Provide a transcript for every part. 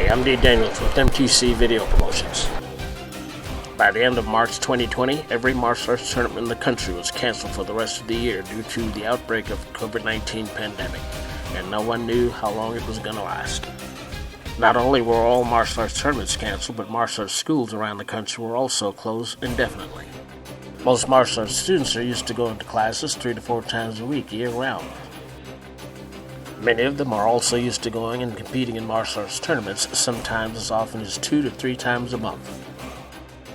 I'm D. Daniels with MTC Video Promotions. By the end of March 2020, every martial arts tournament in the country was canceled for the rest of the year due to the outbreak of COVID-19 pandemic, and no one knew how long it was going to last. Not only were all martial arts tournaments canceled, but martial arts schools around the country were also closed indefinitely. Most martial arts students are used to going to classes 3 to 4 times a week, year-round. Many of them are also used to going and competing in martial arts tournaments, sometimes as often as 2 to 3 times a month.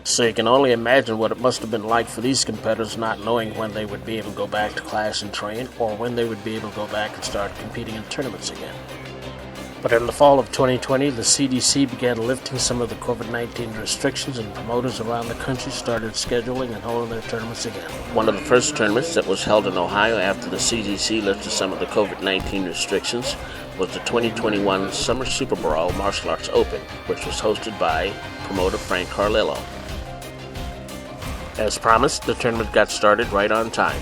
So you can only imagine what it must have been like for these competitors not knowing when they would be able to go back to class and train, or when they would be able to go back and start competing in tournaments again. But in the fall of 2020, the CDC began lifting some of the COVID-19 restrictions, and promoters around the country started scheduling and holding their tournaments again. One of the first tournaments that was held in Ohio after the CDC lifted some of the COVID-19 restrictions was the 2021 Summer SuperBrawl Martial Arts Open, which was hosted by promoter Frank Carlillo. As promised, the tournament got started right on time.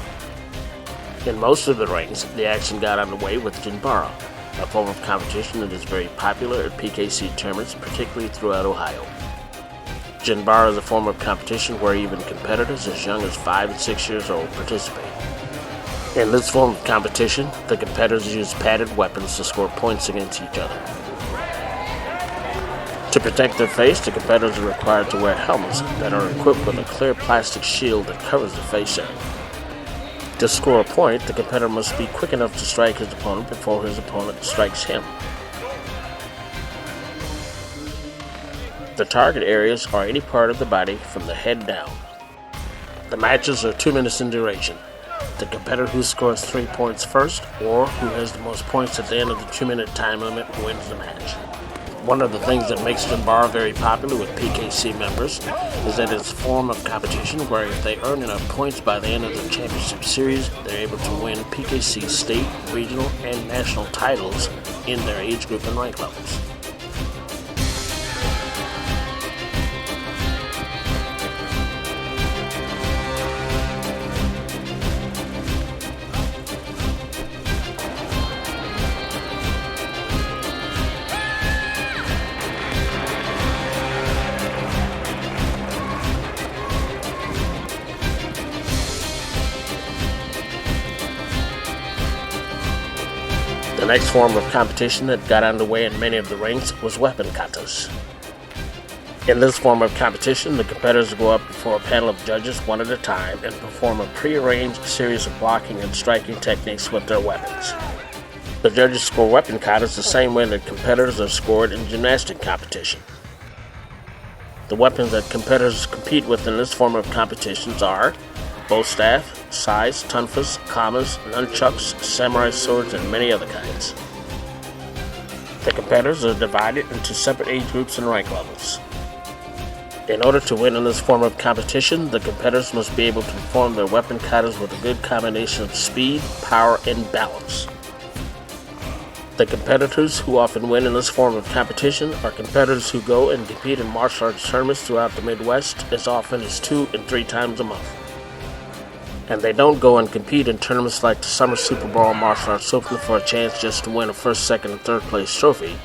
In most of the rings, the action got underway with Jinbara, a form of competition that is very popular at PKC tournaments, particularly throughout Ohio. Jinbara is a form of competition where even competitors as young as 5 and 6 years old participate. In this form of competition, the competitors use padded weapons to score points against each other. To protect their face, the competitors are required to wear helmets that are equipped with a clear plastic shield that covers the face area. To score a point, the competitor must be quick enough to strike his opponent before his opponent strikes him. The target areas are any part of the body from the head down. The matches are 2 minutes in duration. The competitor who scores 3 points first, or who has the most points at the end of the 2-minute time limit, wins the match. One of the things that makes Jinbara very popular with PKC members is that it's a form of competition where if they earn enough points by the end of the championship series, they're able to win PKC state, regional, and national titles in their age group and rank levels. The next form of competition that got underway in many of the rings was weapon katas. In this form of competition, the competitors go up before a panel of judges one at a time and perform a prearranged series of blocking and striking techniques with their weapons. The judges score weapon katas the same way that competitors are scored in gymnastic competition. The weapons that competitors compete with in this form of competitions are bow staff, sais, tonfas, kamas, nunchucks, samurai swords, and many other kinds. The competitors are divided into separate age groups and rank levels. In order to win in this form of competition, the competitors must be able to perform their weapon katas with a good combination of speed, power, and balance. The competitors who often win in this form of competition are competitors who go and compete in martial arts tournaments throughout the Midwest as often as 2 and 3 times a month. And they don't go and compete in tournaments like the Summer SuperBrawl Martial Arts Open for a chance just to win a first, second, and third place trophy.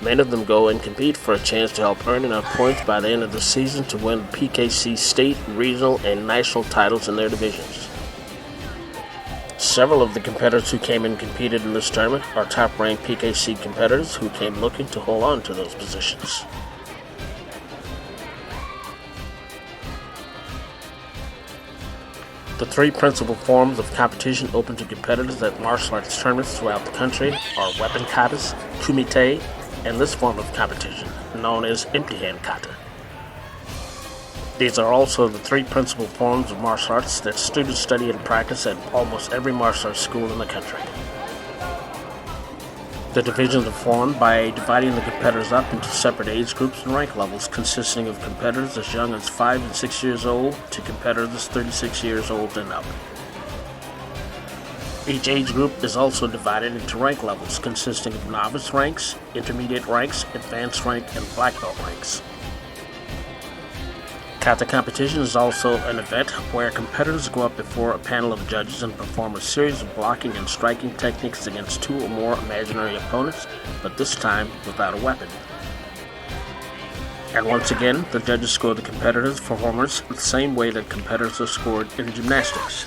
Many of them go and compete for a chance to help earn enough points by the end of the season to win PKC state, regional, and national titles in their divisions. Several of the competitors who came and competed in this tournament are top-ranked PKC competitors who came looking to hold on to those positions. The 3 principal forms of competition open to competitors at martial arts tournaments throughout the country are weapon katas, Kumite, and this form of competition, known as empty hand kata. These are also the 3 principal forms of martial arts that students study and practice at almost every martial arts school in the country. The divisions are formed by dividing the competitors up into separate age groups and rank levels, consisting of competitors as young as 5 and 6 years old to competitors 36 years old and up. Each age group is also divided into rank levels, consisting of novice ranks, intermediate ranks, advanced rank, and black belt ranks. Kata competition is also an event where competitors go up before a panel of judges and perform a series of blocking and striking techniques against 2 or more imaginary opponents, but this time without a weapon. And once again, the judges score the competitors' performance the same way that competitors are scored in gymnastics.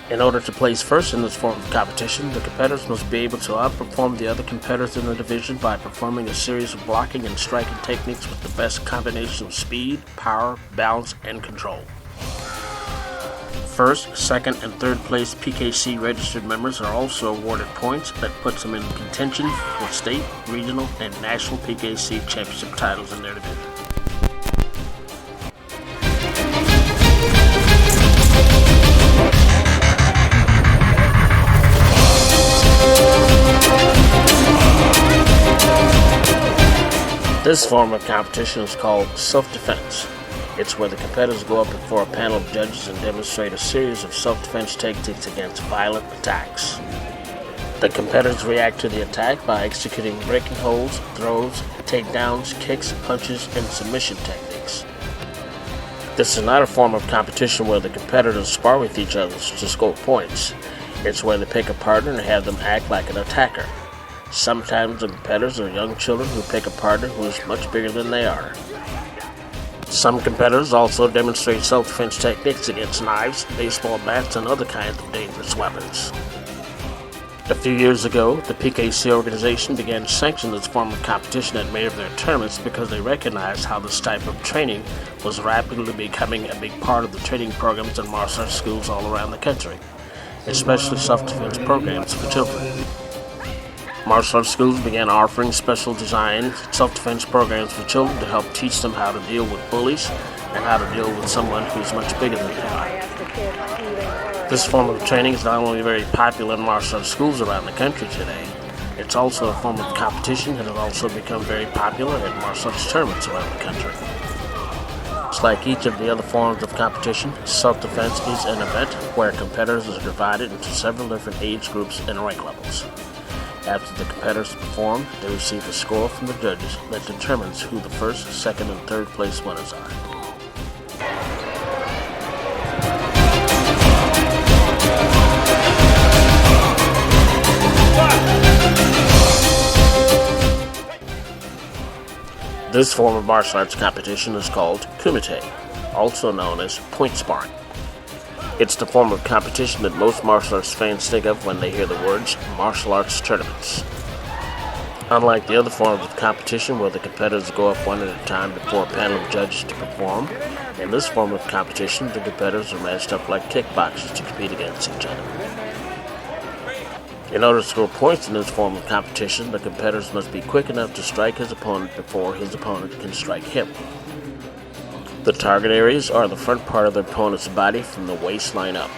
In order to place first in this form of competition, the competitors must be able to outperform the other competitors in the division by performing a series of blocking and striking techniques with the best combination of speed, power, balance, and control. First, second, and third place PKC registered members are also awarded points that puts them in contention for state, regional, and national PKC championship titles in their division. This form of competition is called self-defense. It's where the competitors go up before a panel of judges and demonstrate a series of self-defense techniques against violent attacks. The competitors react to the attack by executing breaking holds, throws, takedowns, kicks, punches, and submission techniques. This is not a form of competition where the competitors spar with each other to score points. It's where they pick a partner and have them act like an attacker. Sometimes the competitors are young children who pick a partner who is much bigger than they are. Some competitors also demonstrate self-defense techniques against knives, baseball bats, and other kinds of dangerous weapons. A few years ago, the PKC organization began to sanction this form of competition at many of their tournaments because they recognized how this type of training was rapidly becoming a big part of the training programs in martial arts schools all around the country, especially self-defense programs for children. Martial arts schools began offering special designed self-defense programs for children to help teach them how to deal with bullies and how to deal with someone who's much bigger than they are. This form of training is not only very popular in martial arts schools around the country today, it's also a form of competition that has also become very popular at martial arts tournaments around the country. Just like each of the other forms of competition, self-defense is an event where competitors are divided into several different age groups and rank levels. After the competitors perform, they receive a score from the judges that determines who the first, second, and third place winners are. This form of martial arts competition is called Kumite, also known as point sparring. It's the form of competition that most martial arts fans think of when they hear the words martial arts tournaments. Unlike the other forms of competition where the competitors go up one at a time before a panel of judges to perform, in this form of competition the competitors are matched up like kickboxers to compete against each other. In order to score points in this form of competition, the competitors must be quick enough to strike his opponent before his opponent can strike him. The target areas are the front part of the opponent's body from the waistline up.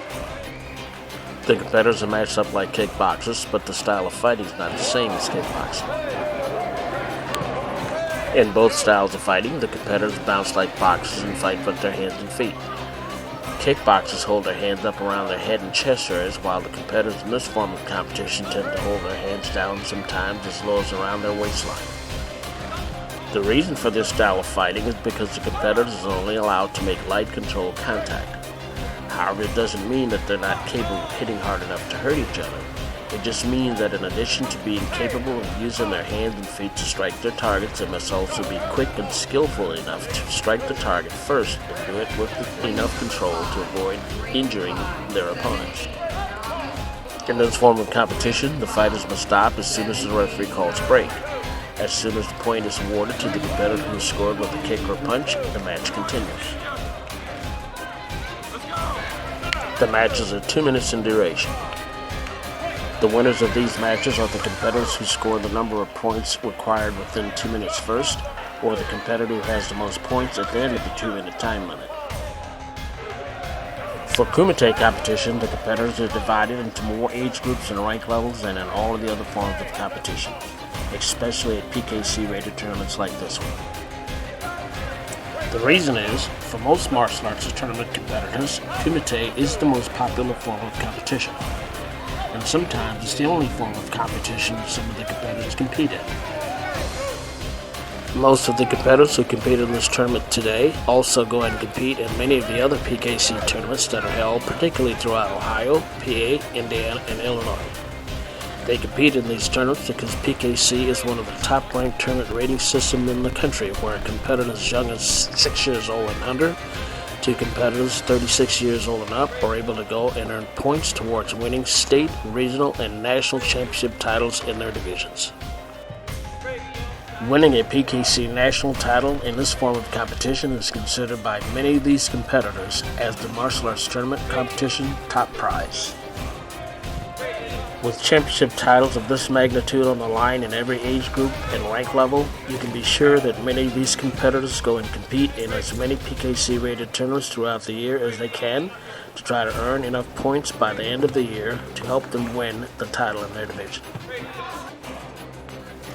The competitors are matched up like kickboxers, but the style of fighting is not the same as kickboxing. In both styles of fighting, the competitors bounce like boxers and fight with their hands and feet. Kickboxers hold their hands up around their head and chest areas, while the competitors in this form of competition tend to hold their hands down sometimes as low as around their waistline. The reason for this style of fighting is because the competitors are only allowed to make light controlled contact. However, it doesn't mean that they're not capable of hitting hard enough to hurt each other. It just means that in addition to being capable of using their hands and feet to strike their targets, they must also be quick and skillful enough to strike the target first and do it with enough control to avoid injuring their opponents. In this form of competition, the fighters must stop as soon as the referee calls break. As soon as the point is awarded to the competitor who scored with a kick or punch, the match continues. The matches are 2 minutes in duration. The winners of these matches are the competitors who score the number of points required within 2 minutes first, or the competitor who has the most points at the end of the 2-minute time limit. For Kumite competition, the competitors are divided into more age groups and rank levels than in all of the other forms of competition, especially at PKC rated tournaments like this one. The reason is, for most martial arts tournament competitors, Kumite is the most popular form of competition, and sometimes it's the only form of competition some of the competitors compete in. Most of the competitors who compete in this tournament today also go and compete in many of the other PKC tournaments that are held particularly throughout Ohio, PA, Indiana, and Illinois. They compete in these tournaments because PKC is one of the top-ranked tournament rating systems in the country, where competitors as young as 6 years old and under to competitors 36 years old and up are able to go and earn points towards winning state, regional, and national championship titles in their divisions. Winning a PKC national title in this form of competition is considered by many of these competitors as the martial arts tournament competition top prize. With championship titles of this magnitude on the line in every age group and rank level, you can be sure that many of these competitors go and compete in as many PKC-rated tournaments throughout the year as they can to try to earn enough points by the end of the year to help them win the title in their division.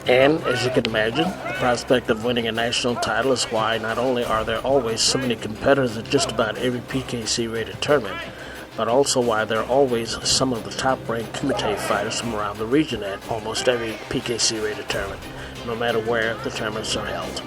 And, as you can imagine, the prospect of winning a national title is why not only are there always so many competitors at just about every PKC-rated tournament, but also why there are always some of the top-ranked Kumite fighters from around the region at almost every PKC-rated tournament, no matter where the tournaments are held.